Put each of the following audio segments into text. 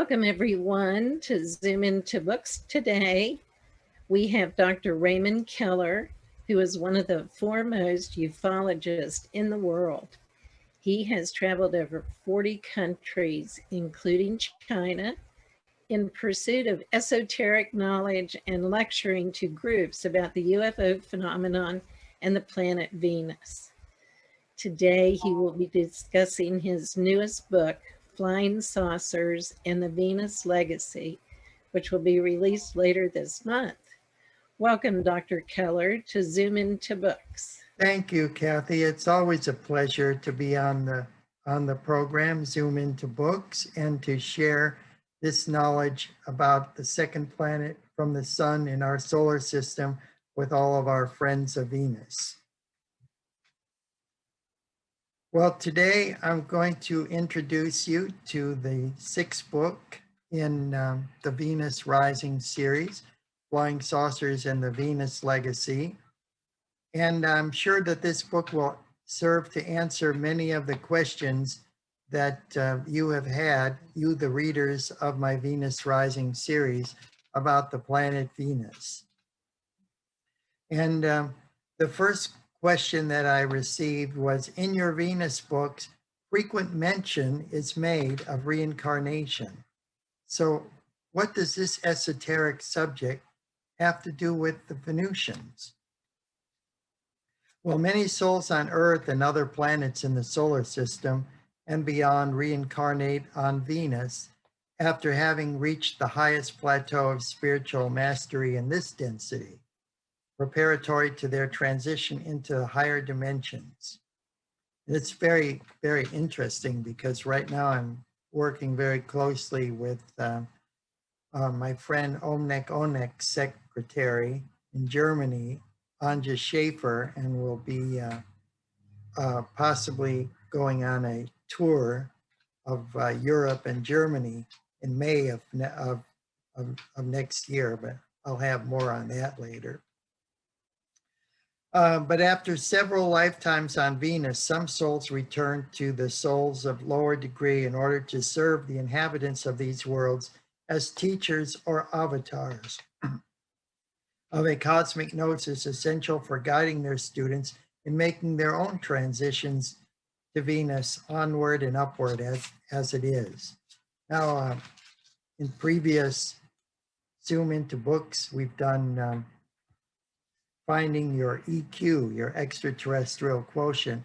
Welcome everyone to Zoom Into Books today. We have Dr. Raymond Keller, who is one of the foremost ufologists in the world. He has traveled over 40 countries, including China, in pursuit of esoteric knowledge and lecturing to groups about the UFO phenomenon and the planet Venus. Today, he will be discussing his newest book, Flying Saucers and the Venus Legacy, which will be released later this month. Welcome, Dr. Keller, to Zoom Into Books. Thank you, Kathy. It's always a pleasure to be on the program, Zoom Into Books, and to share this knowledge about the second planet from the sun in our solar system with all of our friends of Venus. Well, today I'm going to introduce you to the sixth book in the Venus Rising series, Flying Saucers and the Venus Legacy. And I'm sure that this book will serve to answer many of the questions that you have had, you the readers of my Venus Rising series, about the planet Venus. And the first question that I received was, in your Venus books, frequent mention is made of reincarnation. So what does this esoteric subject have to do with the Venusians? Well, many souls on Earth and other planets in the solar system and beyond reincarnate on Venus after having reached the highest plateau of spiritual mastery in this density, preparatory to their transition into higher dimensions. And it's very, very interesting because right now I'm working very closely with my friend Omnek Onek's secretary in Germany, Anja Schaefer, and we'll be possibly going on a tour of Europe and Germany in May of next year, but I'll have more on that later. But after several lifetimes on Venus, some souls return to the souls of lower degree in order to serve the inhabitants of these worlds as teachers or avatars of a cosmic gnosis essential for guiding their students in making their own transitions to Venus onward and upward as it is. Now, in previous Zoom Into Books, we've done finding your EQ, your extraterrestrial quotient,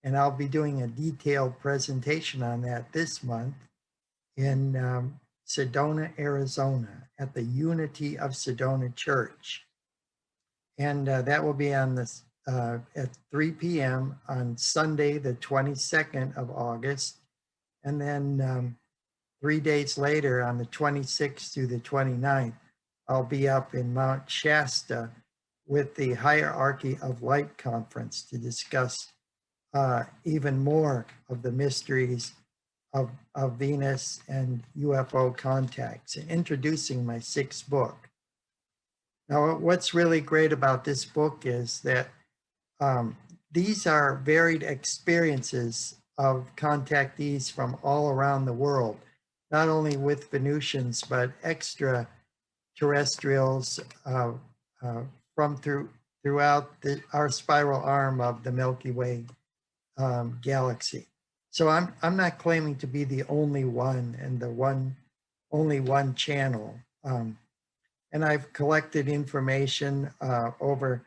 and I'll be doing a detailed presentation on that this month in Sedona, Arizona, at the Unity of Sedona Church. And that will be on this at 3 p.m. on Sunday, the 22nd of August. And then 3 days later, on the 26th through the 29th, I'll be up in Mount Shasta with the Hierarchy of Light Conference to discuss even more of the mysteries of Venus and UFO contacts, and introducing my sixth book. Now, what's really great about this book is that these are varied experiences of contactees from all around the world, not only with Venusians, but extraterrestrials from throughout our spiral arm of the Milky Way galaxy. So I'm not claiming to be the only one and the only one channel. And I've collected information over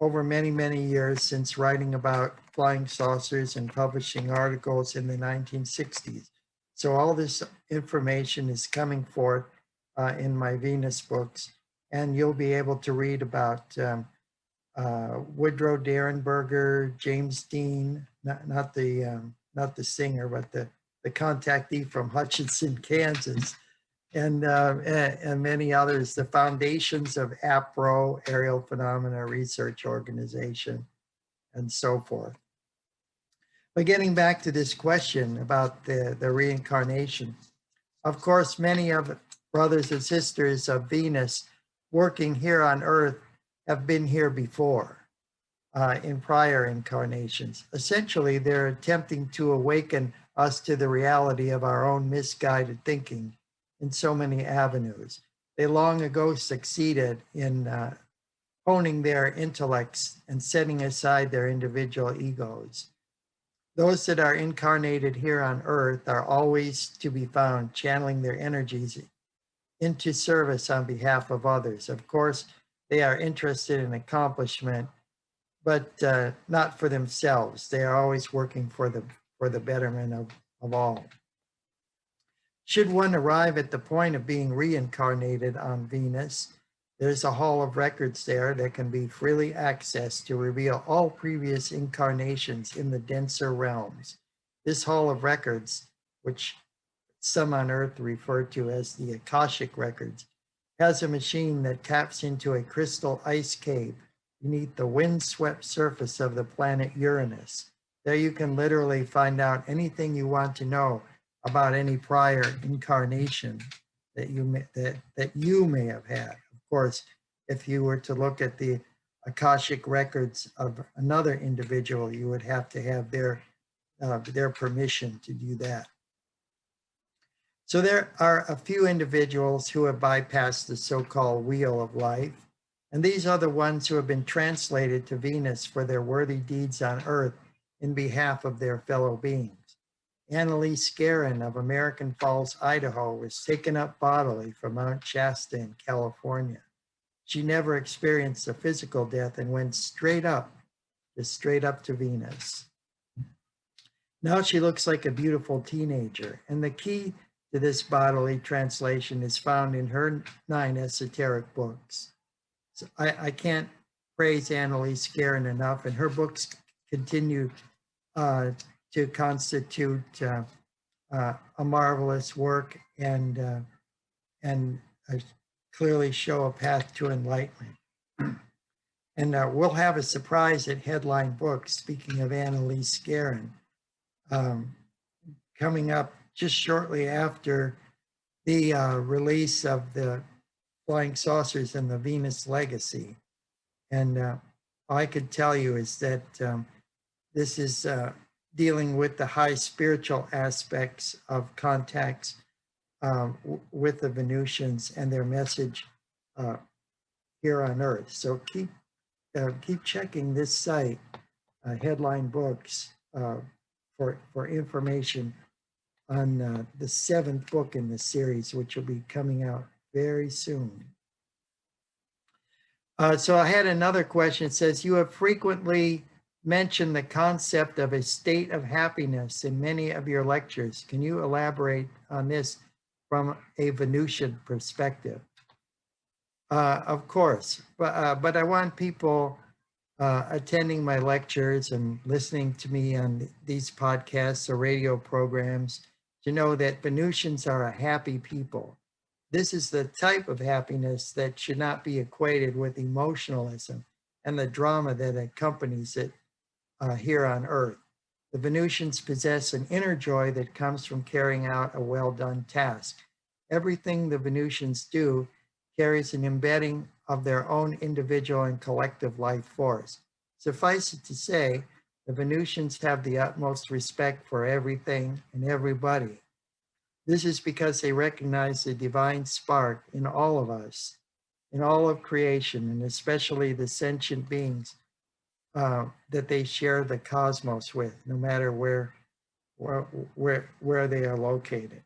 many, many years since writing about flying saucers and publishing articles in the 1960s. So all this information is coming forth in my Venus books, and you'll be able to read about Woodrow Derenberger, James Dean, not the singer, but the contactee from Hutchinson, Kansas, and many others, the foundations of APRO, Aerial Phenomena Research Organization, and so forth. But getting back to this question about the reincarnation, of course, many of brothers and sisters of Venus working here on Earth have been here before in prior incarnations. Essentially, they're attempting to awaken us to the reality of our own misguided thinking in so many avenues. They long ago succeeded in honing their intellects and setting aside their individual egos. Those that are incarnated here on earth are always to be found channeling their energies into service on behalf of others. Of course, they are interested in accomplishment, but not for themselves. They are always working for the betterment of all. Should one arrive at the point of being reincarnated on Venus, there's a hall of records there that can be freely accessed to reveal all previous incarnations in the denser realms. This hall of records, which some on Earth refer to as the Akashic records, has a machine that taps into a crystal ice cave beneath the windswept surface of the planet Uranus. There you can literally find out anything you want to know about any prior incarnation that you may have had. Of course, if you were to look at the Akashic records of another individual, you would have to have their permission to do that. So there are a few individuals who have bypassed the so-called wheel of life, and these are the ones who have been translated to Venus for their worthy deeds on Earth in behalf of their fellow beings. Annalise Guerin of American Falls, Idaho, was taken up bodily from Mount Shasta in California. She never experienced a physical death and went straight up to Venus. Now she looks like a beautiful teenager, and the key to this bodily translation is found in her 9 esoteric books. So I can't praise Annalise Guerin enough, and her books continue to constitute a marvelous work and clearly show a path to enlightenment. And we'll have a surprise at Headline Books, speaking of Annalise Guerin, coming up just shortly after the release of the Flying Saucers and the Venus Legacy. And all I could tell you is that this is dealing with the high spiritual aspects of contacts with the Venusians and their message here on Earth. So keep checking this site, Headline Books, for information on the 7th book in the series, which will be coming out very soon. So I had another question. It says, you have frequently mentioned the concept of a state of happiness in many of your lectures. Can you elaborate on this from a Venusian perspective? Of course, but I want people attending my lectures and listening to me on these podcasts or radio programs to know that Venusians are a happy people. This is the type of happiness that should not be equated with emotionalism and the drama that accompanies it here on Earth. The Venusians possess an inner joy that comes from carrying out a well-done task. Everything the Venusians do carries an embedding of their own individual and collective life force. Suffice it to say, the Venusians have the utmost respect for everything and everybody. This is because they recognize the divine spark in all of us, in all of creation, and especially the sentient beings that they share the cosmos with, no matter where they are located.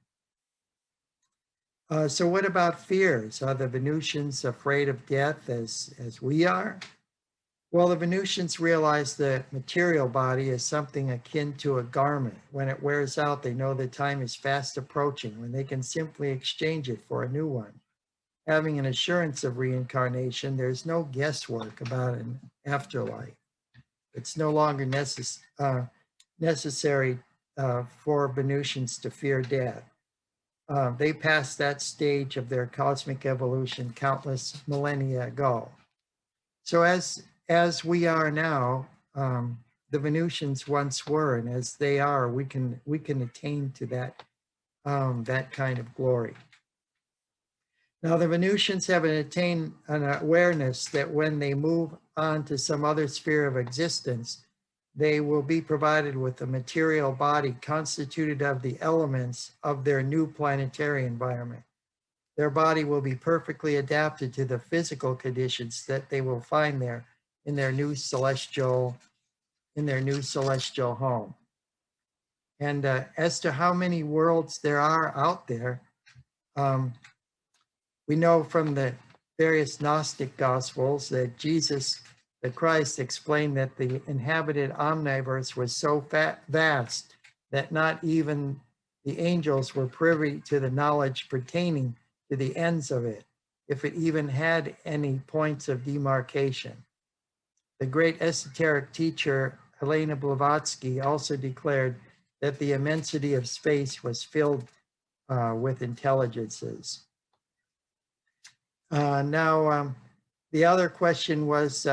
So what about fears? Are the Venusians afraid of death as we are? Well, the Venusians realize the material body is something akin to a garment. When it wears out, they know the time is fast approaching when they can simply exchange it for a new one. Having an assurance of reincarnation, there's no guesswork about an afterlife. It's no longer necessary for Venusians to fear death. They passed that stage of their cosmic evolution countless millennia ago. So as we are now, the Venusians once were, and as they are, we can attain to that kind of glory. Now, the Venusians have attained an awareness that when they move on to some other sphere of existence, they will be provided with a material body constituted of the elements of their new planetary environment. their body will be perfectly adapted to the physical conditions that they will find there in their new celestial home. And as to how many worlds there are out there, we know from the various Gnostic Gospels that Jesus, the Christ, explained that the inhabited omniverse was so vast that not even the angels were privy to the knowledge pertaining to the ends of it, if it even had any points of demarcation. The great esoteric teacher Helena Blavatsky also declared that the immensity of space was filled with intelligences. Now, the other question was,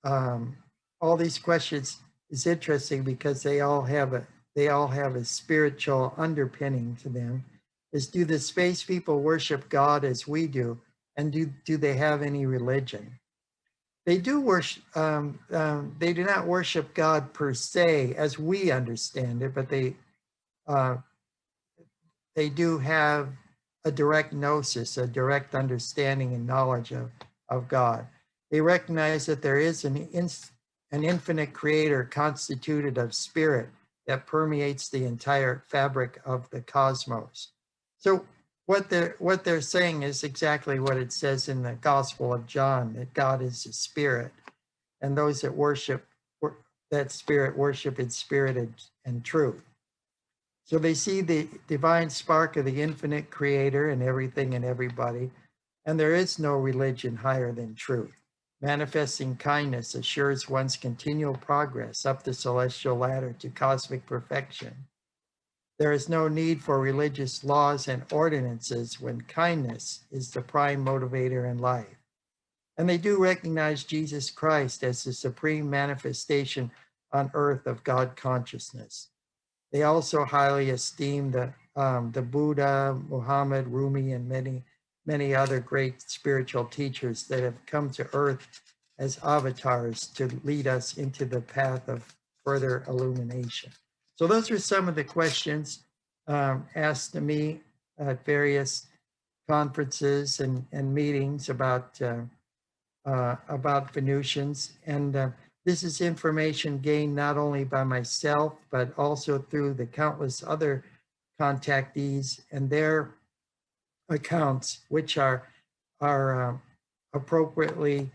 all these questions is interesting because they all have a spiritual underpinning to them. Is, do the space people worship God as we do, and do they have any religion? They do worship. They do not worship God per se as we understand it, but they do have a direct gnosis, a direct understanding and knowledge of God. They recognize that there is an infinite creator constituted of spirit that permeates the entire fabric of the cosmos. So what they're saying is exactly what it says in the Gospel of John, that God is a spirit, and those that worship that spirit worship in spirit and truth. So they see the divine spark of the infinite creator in everything and everybody, and there is no religion higher than truth. Manifesting kindness assures one's continual progress up the celestial ladder to cosmic perfection. There is no need for religious laws and ordinances when kindness is the prime motivator in life. And they do recognize Jesus Christ as the supreme manifestation on earth of God consciousness. They also highly esteem the Buddha, Muhammad, Rumi, and many other great spiritual teachers that have come to earth as avatars to lead us into the path of further illumination. So those are some of the questions asked to me at various conferences and meetings about Venusians. And this is information gained not only by myself, but also through the countless other contactees and their accounts, which are appropriately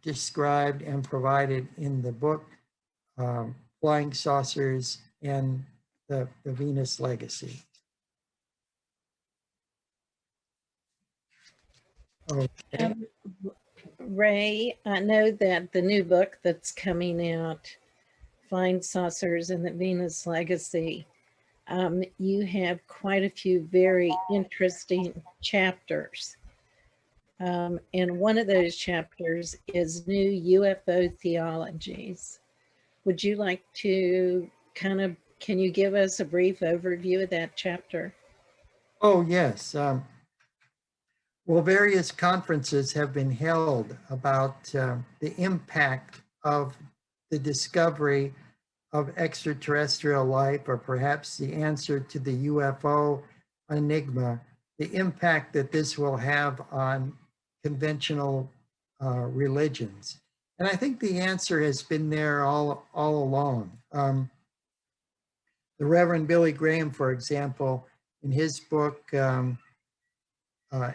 described and provided in the book, Flying Saucers and the Venus Legacy. Okay. Ray, I know that the new book that's coming out, Flying Saucers and the Venus Legacy, you have quite a few very interesting chapters. And one of those chapters is New UFO Theologies. Would you like to can you give us a brief overview of that chapter? Oh, yes. Well, various conferences have been held about the impact of the discovery of extraterrestrial life, or perhaps the answer to the UFO enigma, the impact that this will have on conventional religions. And I think the answer has been there all along. The Reverend Billy Graham, for example, in his book,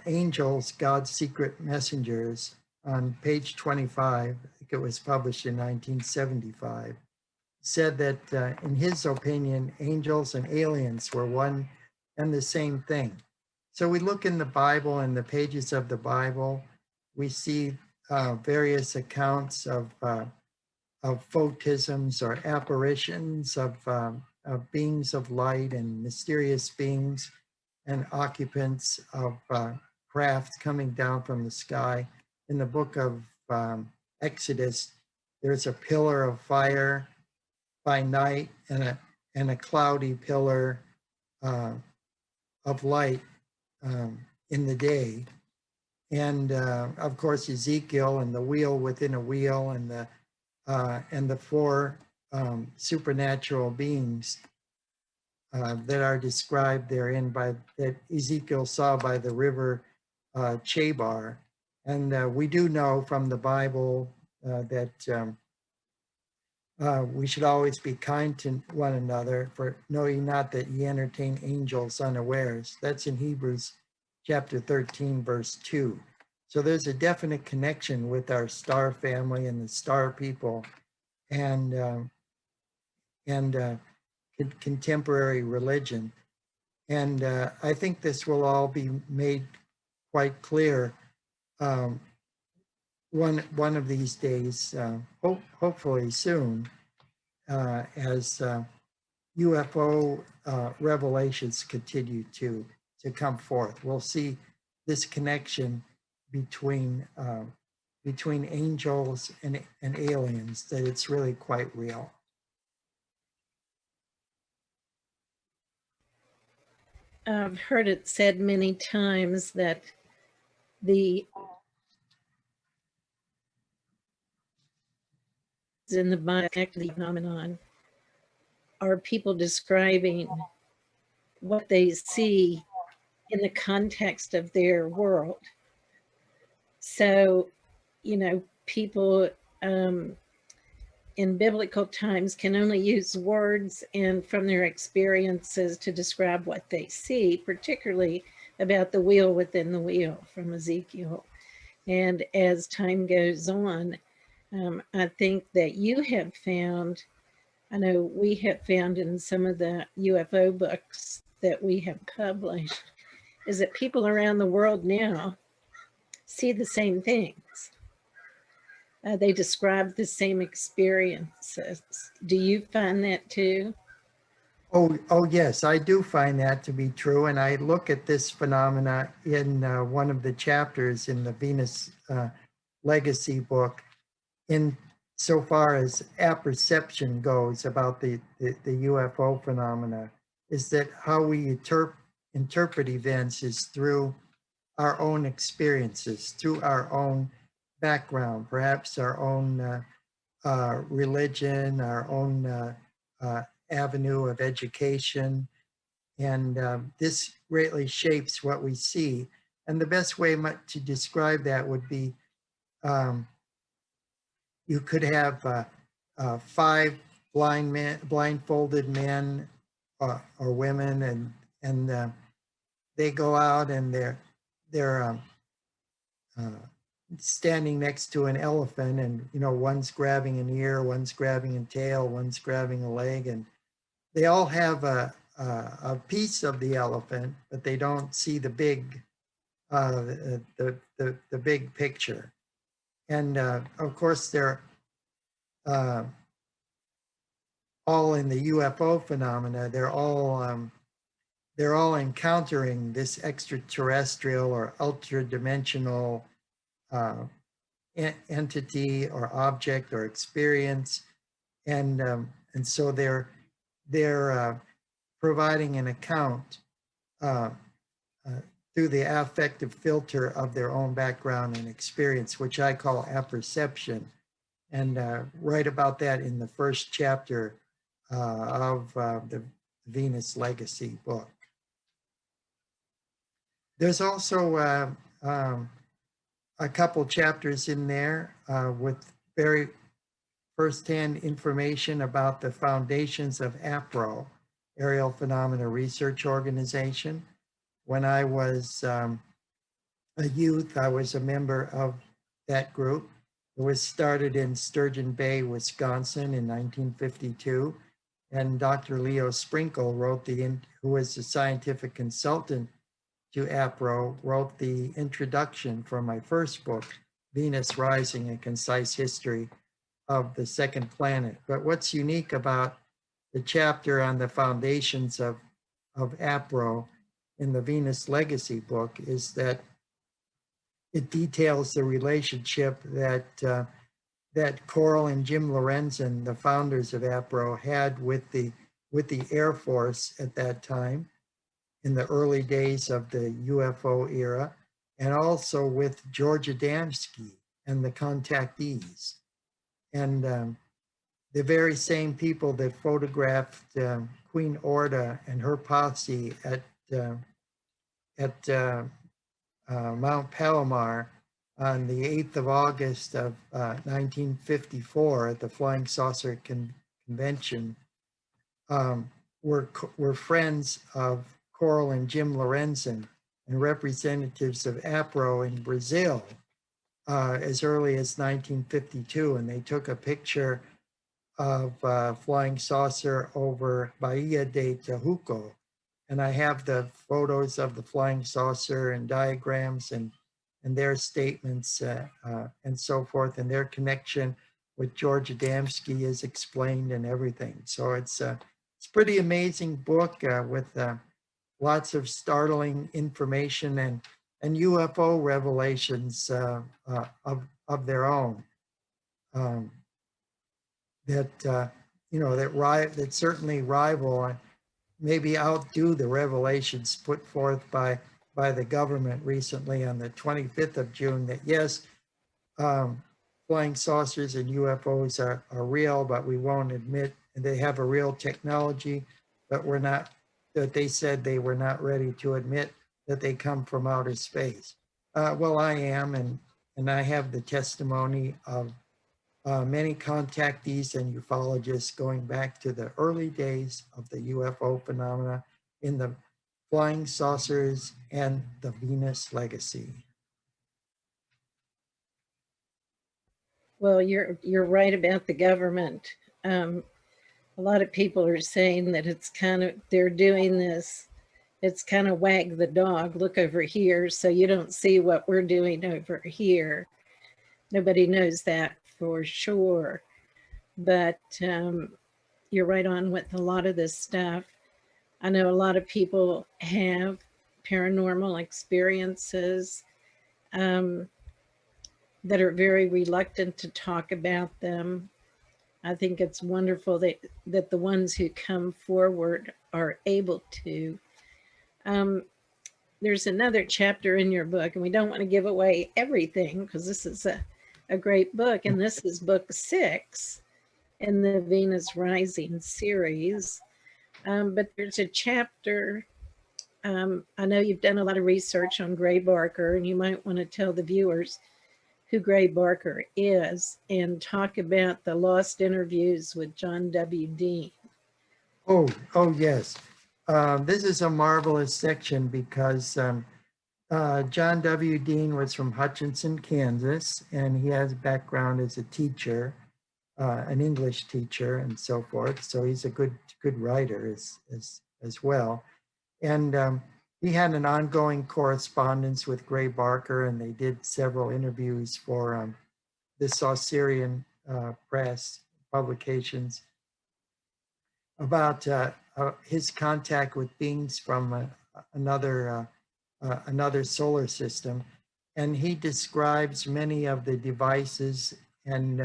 Angels, God's Secret Messengers, on page 25, I think it was published in 1975, said that in his opinion, angels and aliens were one and the same thing. So we look in the Bible, in the pages of the Bible, we see various accounts of photisms or apparitions of beings of light and mysterious beings and occupants of craft coming down from the sky. In the book of Exodus, there's a pillar of fire by night and a cloudy pillar of light in the day. And of course, Ezekiel and the wheel within a wheel and the four supernatural beings that are described therein that Ezekiel saw by the river Chebar. And we do know from the Bible that we should always be kind to one another, for know ye not that ye entertain angels unawares. That's in Hebrews chapter 13, verse 2. So there's a definite connection with our star family and the star people and contemporary religion. And I think this will all be made quite clear one of these days, hopefully soon, as UFO revelations continue to come forth. We'll see this connection between angels and aliens, that it's really quite real. I've heard it said many times that the in the bioactivity phenomenon are people describing what they see in the context of their world. So, you know, people in biblical times can only use words and from their experiences to describe what they see, particularly about the wheel within the wheel from Ezekiel. And as time goes on, I think that you have found, I know we have found in some of the UFO books that we have published, is that people around the world now see the same things. They describe the same experiences. Do you find that too? Oh yes, I do find that to be true. And I look at this phenomena in one of the chapters in the Venus Legacy book, in so far as apperception goes about the UFO phenomena, is that how we interpret events is through our own experiences, through our own background, perhaps our own religion, our own avenue of education. And this greatly shapes what we see. And the best way to describe that would be you could have 5 blindfolded men or women, and they go out and they're standing next to an elephant, and one's grabbing an ear, one's grabbing a tail, one's grabbing a leg, and they all have a piece of the elephant, but they don't see the big the big picture. And of course, they're all in the UFO phenomena. They're all encountering this extraterrestrial or ultra-dimensional entity or object or experience, and so they're providing an account through the affective filter of their own background and experience, which I call apperception, and write about that in the first chapter of the Venus Legacy book. There's also a couple chapters in there with very firsthand information about the foundations of APRO, Aerial Phenomena Research Organization. When I was a youth, I was a member of that group. It was started in Sturgeon Bay, Wisconsin in 1952. And Dr. Leo Sprinkle who was a scientific consultant to APRO, wrote the introduction for my first book, Venus Rising, A Concise History of the Second Planet. But what's unique about the chapter on the foundations of APRO in the Venus Legacy book is that it details the relationship that Coral and Jim Lorenzen, the founders of APRO, had with the Air Force at that time in the early days of the UFO era, and also with George Adamski and the contactees. And the very same people that photographed Queen Orda and her posse at Mount Palomar on the 8th of August of 1954 at the Flying Saucer Convention were friends of Coral and Jim Lorenzen and representatives of APRO in Brazil as early as 1952. And they took a picture of flying saucer over Bahia de Tejuco. And I have the photos of the flying saucer and diagrams and their statements and so forth, and their connection with George Adamski is explained and everything. So it's a pretty amazing book with lots of startling information and UFO revelations of their own that you know that certainly rival and maybe outdo the revelations put forth by the government recently on the 25th of June that yes, flying saucers and UFOs are real, but we won't admit they have a real technology, but we're not, that they said they were not ready to admit that they come from outer space. Well, I am, and I have the testimony of many contactees and ufologists going back to the early days of the UFO phenomena in the flying saucers and the Venus legacy. Well, you're right about the government. A lot of people are saying that it's kind of, they're doing this, it's kind of wag the dog, look over here, so you don't see what we're doing over here. Nobody knows that for sure. But you're right on with a lot of this stuff. I know a lot of people have paranormal experiences that are very reluctant to talk about them. I think it's wonderful that the ones who come forward are able to. There's another chapter in your book, and we don't want to give away everything because this is a great book, and this is book 6 in the Venus Rising series. But there's a chapter, I know you've done a lot of research on Gray Barker, and you might want to tell the viewers who Gray Barker is and talk about the lost interviews with John W. Dean. Oh yes. This is a marvelous section because John W. Dean was from Hutchinson, Kansas, and he has a background as a teacher, an English teacher and so forth. So he's a good writer as well. And he had an ongoing correspondence with Gray Barker, and they did several interviews for the Saucerian press publications about his contact with beings from another solar system. And he describes many of the devices and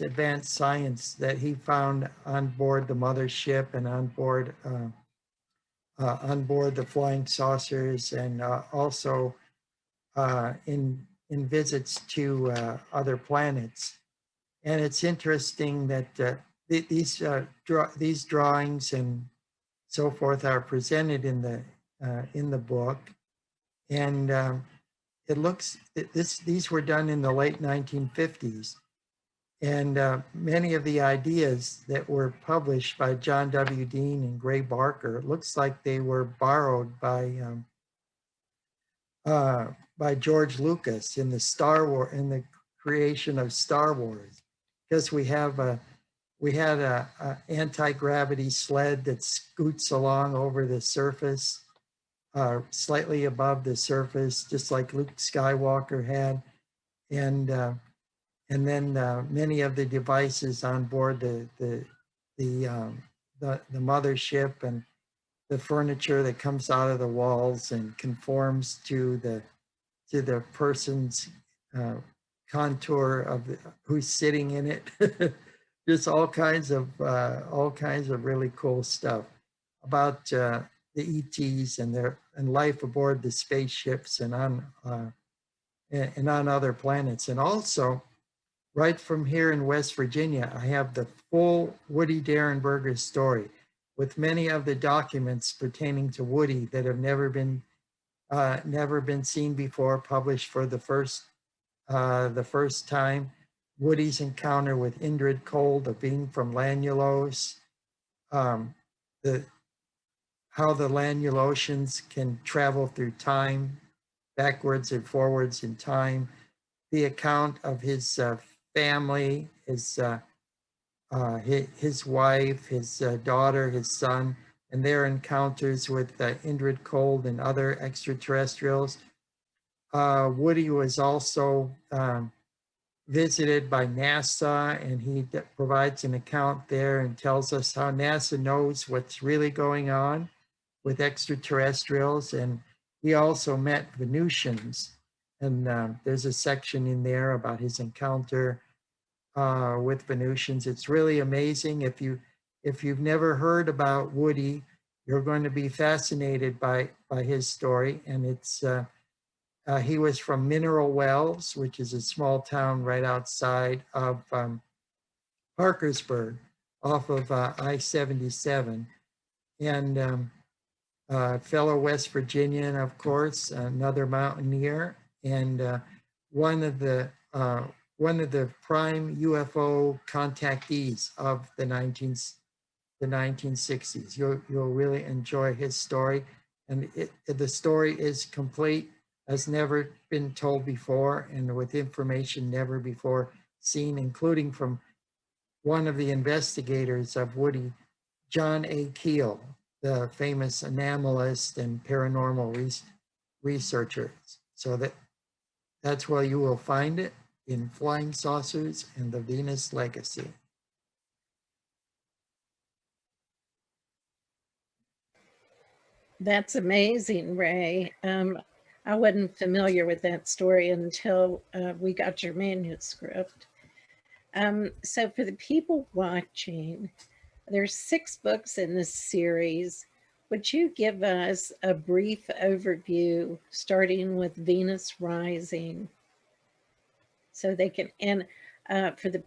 advanced science that he found on board the mothership and on board the flying saucers, and also in visits to other planets. And it's interesting that these drawings and so forth are presented in the book, and it looks these were done in the late 1950s. And many of the ideas that were published by John W. Dean and Gray Barker, it looks like they were borrowed by George Lucas in the creation of Star Wars, because we had a anti-gravity sled that scoots along over the surface, slightly above the surface, just like Luke Skywalker had, and then many of the devices on board the mothership, and the furniture that comes out of the walls and conforms to the person's contour of who's sitting in it. Just all kinds of really cool stuff about the ETs and life aboard the spaceships and on other planets. And also right from here in West Virginia, I have the full Woody Derenberger story with many of the documents pertaining to Woody that have never been seen before, published for the first time. Woody's encounter with Indrid Cold, a being from Lanulos, how the Lanulosians can travel through time, backwards and forwards in time, the account of his family, his wife, his daughter, his son, and their encounters with Indrid Cold and other extraterrestrials. Woody was also visited by NASA, and he provides an account there and tells us how NASA knows what's really going on with extraterrestrials. And he also met Venusians, and there's a section in there about his encounter with Venusians. It's really amazing. If you've never heard about Woody, you're going to be fascinated by his story. And it's he was from Mineral Wells, which is a small town right outside of Parkersburg, off of I-77. And fellow West Virginian, of course, another mountaineer, and one of the prime UFO contactees of the 1960s. You'll really enjoy his story, and the story is complete, has never been told before, and with information never before seen, including from one of the investigators of Woody, John A. Keel, the famous anomalist and paranormal researcher. So that's where you will find it, in Flying Saucers and the Venus Legacy. That's amazing, Ray. I wasn't familiar with that story until we got your manuscript. So for the people watching, there's 6 books in this series. Would you give us a brief overview, starting with Venus Rising, so they can, and for the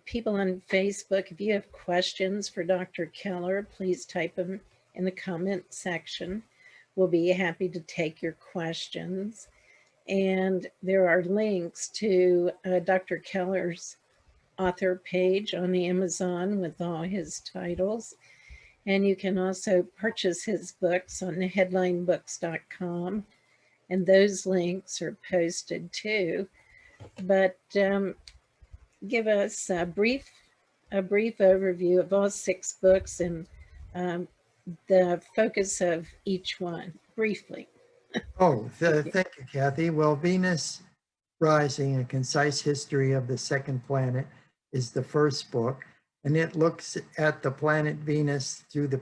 people on Facebook, if you have questions for Dr. Keller, please type them in the comment section. We'll be happy to take your questions. And there are links to Dr. Keller's author page on Amazon with all his titles. And you can also purchase his books on headlinebooks.com. And those links are posted too. But give us a brief overview of all 6 books and the focus of each one, briefly. Thank you, Kathy. Well, Venus Rising, A Concise History of the Second Planet is the first book, and it looks at the planet Venus through the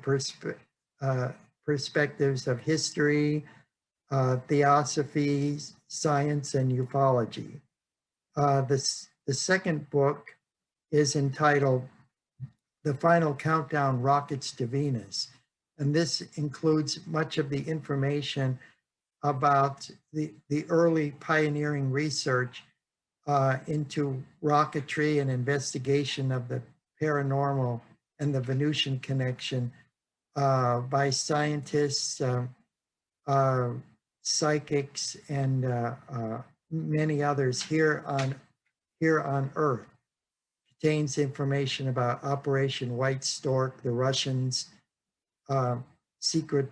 perspectives of history, theosophy, science, and ufology. The second book is entitled The Final Countdown: Rockets to Venus. And this includes much of the information about the early pioneering research into rocketry and investigation of the paranormal and the Venusian connection by scientists, psychics, and many others here on Earth. Contains information about Operation White Stork, the Russians' secret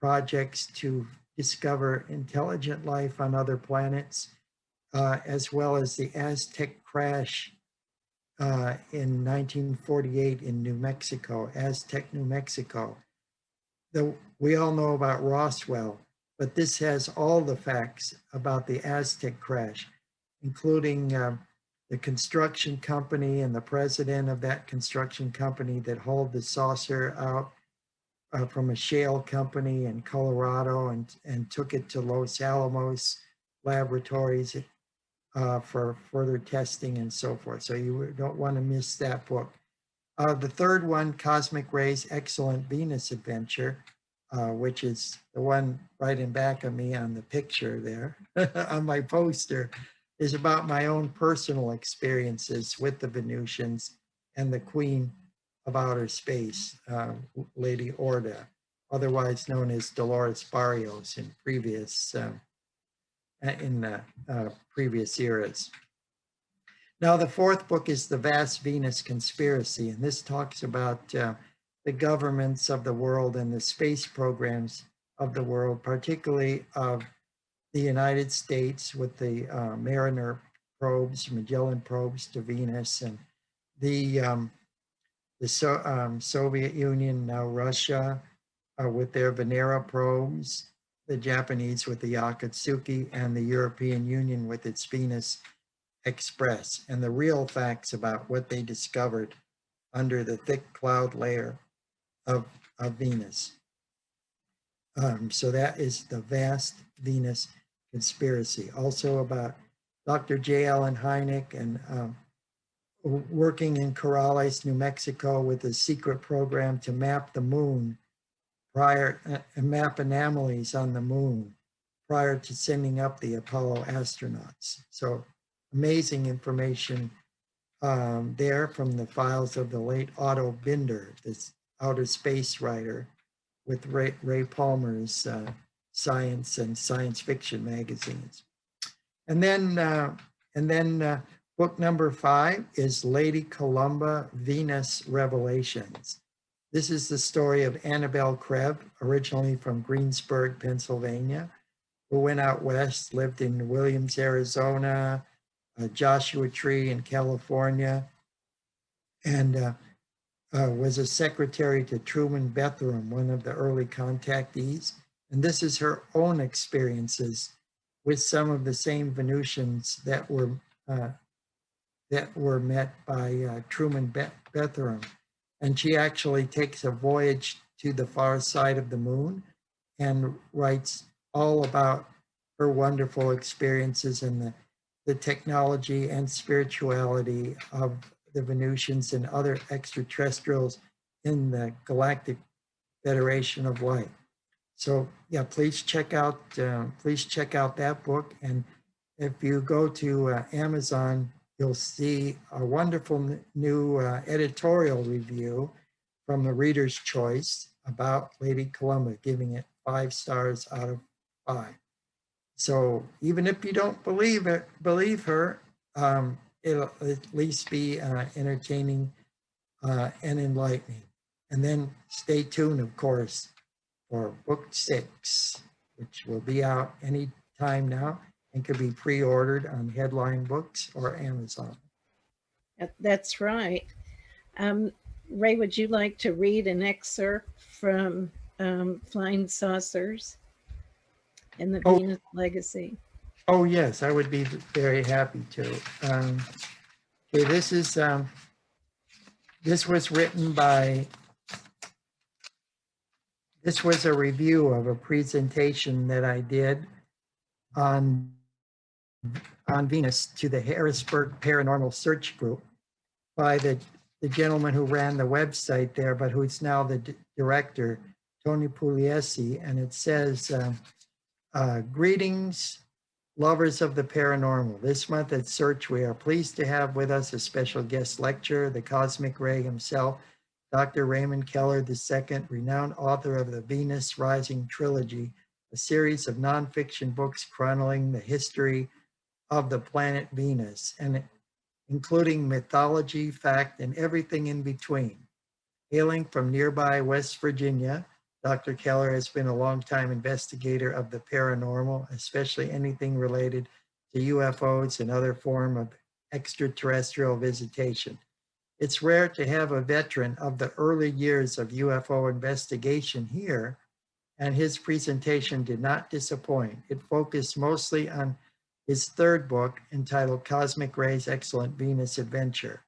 projects to discover intelligent life on other planets, as well as the Aztec crash in 1948 in New Mexico, Aztec, New Mexico. We all know about Roswell, but this has all the facts about the Aztec crash, including the construction company and the president of that construction company that hauled the saucer out from a shale company in Colorado and took it to Los Alamos laboratories for further testing and so forth. So you don't want to miss that book. The third one, Cosmic Ray's Excellent Venus Adventure, which is the one right in back of me on the picture there on my poster. is about my own personal experiences with the Venusians and the Queen of Outer Space, Lady Orda, otherwise known as Dolores Barrios in previous previous eras. Now, the fourth book is The Vast Venus Conspiracy, and this talks about the governments of the world and the space programs of the world, particularly of the United States with the Mariner probes, Magellan probes to Venus, and the Soviet Union, now Russia, with their Venera probes, the Japanese with the Akatsuki, and the European Union with its Venus Express, and the real facts about what they discovered under the thick cloud layer of Venus. So that is The Vast Venus Conspiracy. Also about Dr. J. Allen Hynek and working in Corrales, New Mexico with a secret program to map the moon map anomalies on the moon prior to sending up the Apollo astronauts. So amazing information there from the files of the late Otto Binder, this outer space writer with Ray Palmer's science and science fiction magazines. And then book number 5 is Lady Columba, Venus Revelations. This is the story of Annabelle Krev, originally from Greensburg, Pennsylvania, who went out west, lived in Williams, Arizona, Joshua Tree in California, and was a secretary to Truman Bethlehem, one of the early contactees. And this is her own experiences with some of the same Venusians that were met by Truman Bethlehem. And she actually takes a voyage to the far side of the moon and writes all about her wonderful experiences and the technology and spirituality of the Venusians and other extraterrestrials in the Galactic Federation of Light. So yeah, please check out that book. And if you go to Amazon, you'll see a wonderful new editorial review from the Reader's Choice about Lady Columba, giving it 5 stars out of 5. So even if you don't believe her, it'll at least be entertaining and enlightening. And then stay tuned, of course, for book 6, which will be out any time now and could be pre-ordered on Headline Books or Amazon. That's right. Ray, would you like to read an excerpt from Flying Saucers and the Venus Legacy? Oh yes, I would be very happy to. Okay, this was written by. This was a review of a presentation that I did on Venus to the Harrisburg Paranormal Search Group by the gentleman who ran the website there, but who's now the director, Tony Pugliese. And it says, greetings, lovers of the paranormal. This month at Search, we are pleased to have with us a special guest lecturer, the cosmic ray himself, Dr. Raymond Keller II, renowned author of the Venus Rising Trilogy, a series of nonfiction books chronicling the history of the planet Venus, and including mythology, fact, and everything in between. Hailing from nearby West Virginia, Dr. Keller has been a longtime investigator of the paranormal, especially anything related to UFOs and other form of extraterrestrial visitation. It's rare to have a veteran of the early years of UFO investigation here, and his presentation did not disappoint. It focused mostly on his third book, entitled Cosmic Ray's Excellent Venus Adventure.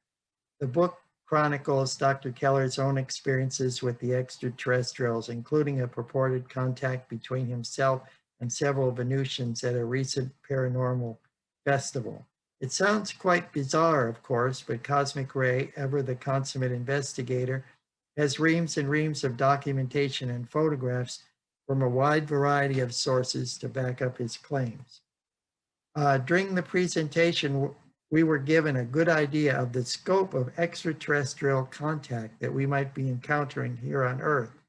The book chronicles Dr. Keller's own experiences with the extraterrestrials, including a purported contact between himself and several Venusians at a recent paranormal festival. It sounds quite bizarre, of course, but Cosmic Ray, ever the consummate investigator, has reams and reams of documentation and photographs from a wide variety of sources to back up his claims. During the presentation, we were given a good idea of the scope of extraterrestrial contact that we might be encountering here on Earth,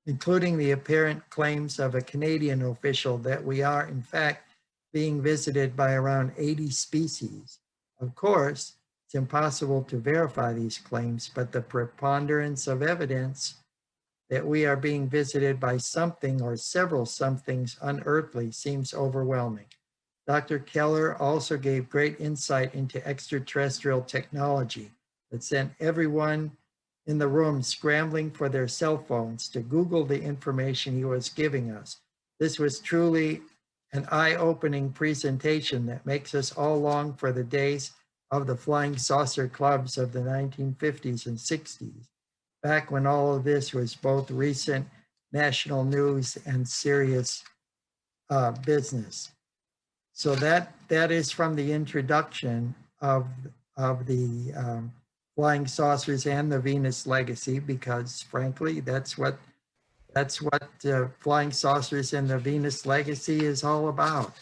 including the apparent claims of a Canadian official that we are, in fact, being visited by around 80 species. Of course, it's impossible to verify these claims, but the preponderance of evidence that we are being visited by something or several somethings unearthly seems overwhelming. Dr. Keller also gave great insight into extraterrestrial technology that sent everyone in the room scrambling for their cell phones to Google the information he was giving us. This was truly an eye-opening presentation that makes us all long for the days of the flying saucer clubs of the 1950s and 60s, back when all of this was both recent national news and serious business. So that is from the introduction of the flying saucers and the Venus legacy, because frankly, that's what flying saucers and the Venus legacy is all about.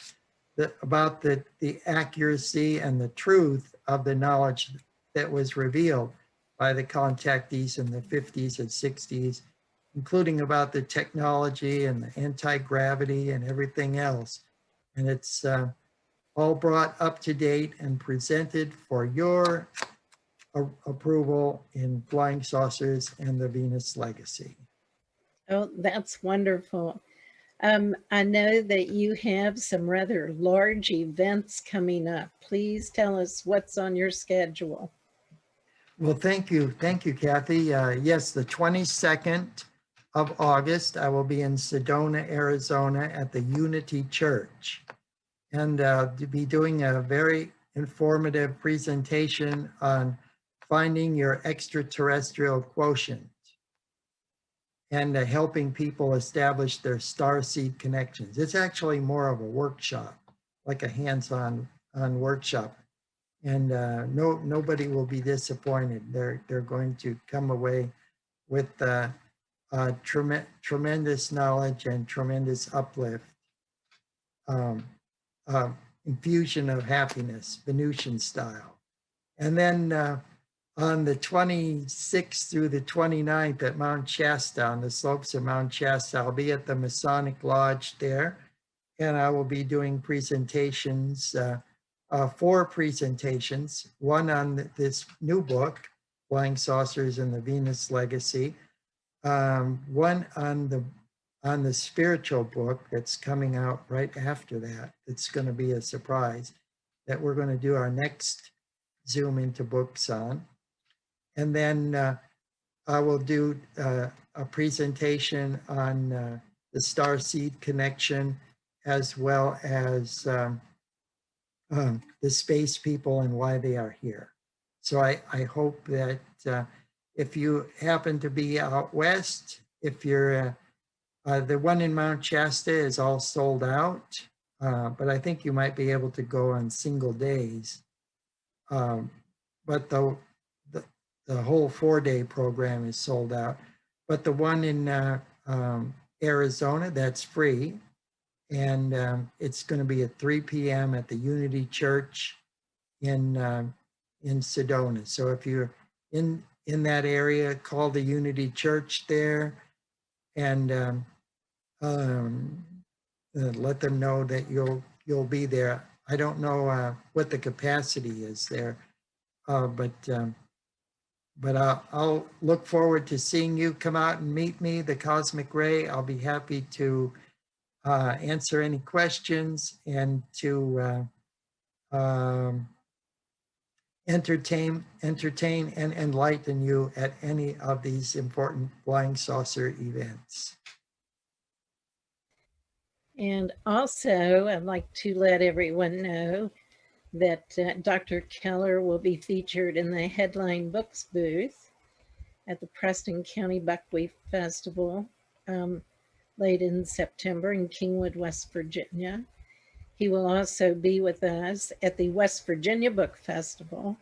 About the accuracy and the truth of the knowledge that was revealed by the contactees in the 50s and 60s, including about the technology and the anti-gravity and everything else. And it's all brought up to date and presented for your approval in Flying Saucers and the Venus Legacy. Oh, that's wonderful. I know that you have some rather large events coming up. Please tell us what's on your schedule. Well, thank you, Kathy. Yes, the 22nd of August, I will be in Sedona, Arizona at the Unity Church, and to be doing a very informative presentation on finding your extraterrestrial quotient and helping people establish their starseed connections. It's actually more of a workshop, like a hands-on workshop. And nobody will be disappointed. They're going to come away with tremendous knowledge and tremendous uplift, infusion of happiness, Venusian style. And then on the 26th through the 29th at Mount Shasta, on the slopes of Mount Shasta, I'll be at the Masonic Lodge there, and I will be doing presentations, 4 presentations, one on this new book, Flying Saucers and the Venus Legacy, one on the spiritual book that's coming out right after that. It's going to be a surprise that we're going to do our next Zoom into books on. And then I will do a presentation on the starseed connection, as well as the space people and why they are here. So I hope that if you happen to be out west, if you're, the one in Mount Shasta is all sold out, but I think you might be able to go on single days. But the whole 4-day program is sold out. But the one in Arizona, that's free. And it's going to be at 3 p.m. at the Unity Church in Sedona. So if you're in that area, call the Unity Church there and let them know that you'll be there. I don't know what the capacity is there, but I'll look forward to seeing you come out and meet me, the Cosmic Ray. I'll be happy to answer any questions and to entertain and enlighten you at any of these important flying saucer events. And also, I'd like to let everyone know that Dr. Keller will be featured in the Headline Books booth at the Preston County Buckwheat Festival late in September in Kingwood, West Virginia. He will also be with us at the West Virginia Book Festival,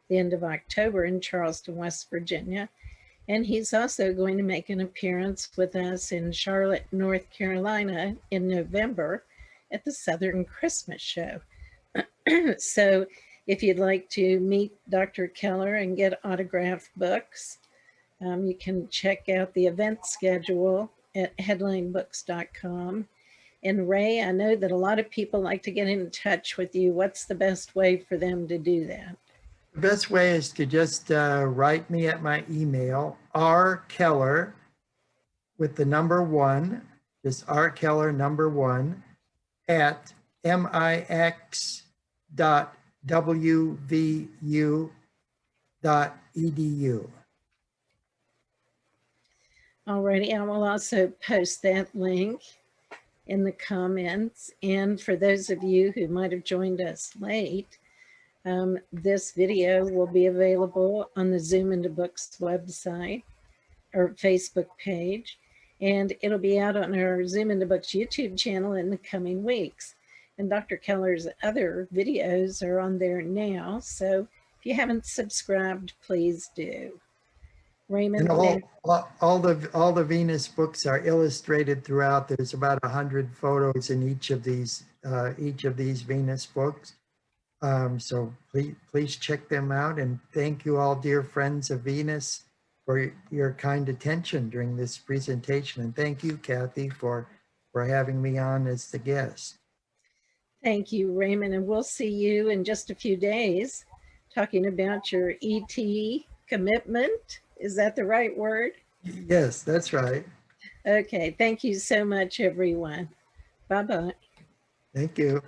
the end of October in Charleston, West Virginia. And he's also going to make an appearance with us in Charlotte, North Carolina in November at the Southern Christmas Show. So if you'd like to meet Dr. Keller and get autographed books, you can check out the event schedule at headlinebooks.com. And Ray, I know that a lot of people like to get in touch with you. What's the best way for them to do that? The best way is to just write me at my email, rkeller with the number 1, just rkeller number 1 at mix.wvu.edu. Alrighty, I will also post that link in the comments. And for those of you who might have joined us late, this video will be available on the Zoom into Books website or Facebook page, and it'll be out on our Zoom into Books YouTube channel in the coming weeks. And Dr. Keller's other videos are on there now, so if you haven't subscribed, please do. Raymond, and all the Venus books are illustrated throughout. There's about 100 photos in each of these Venus books. So please check them out, and thank you all, dear friends of Venus, for your kind attention during this presentation. And thank you, Kathy, for having me on as the guest. Thank you, Raymond, and we'll see you in just a few days talking about your ET commitment. Is that the right word? Yes, that's right. Okay, thank you so much, everyone. Bye-bye. Thank you.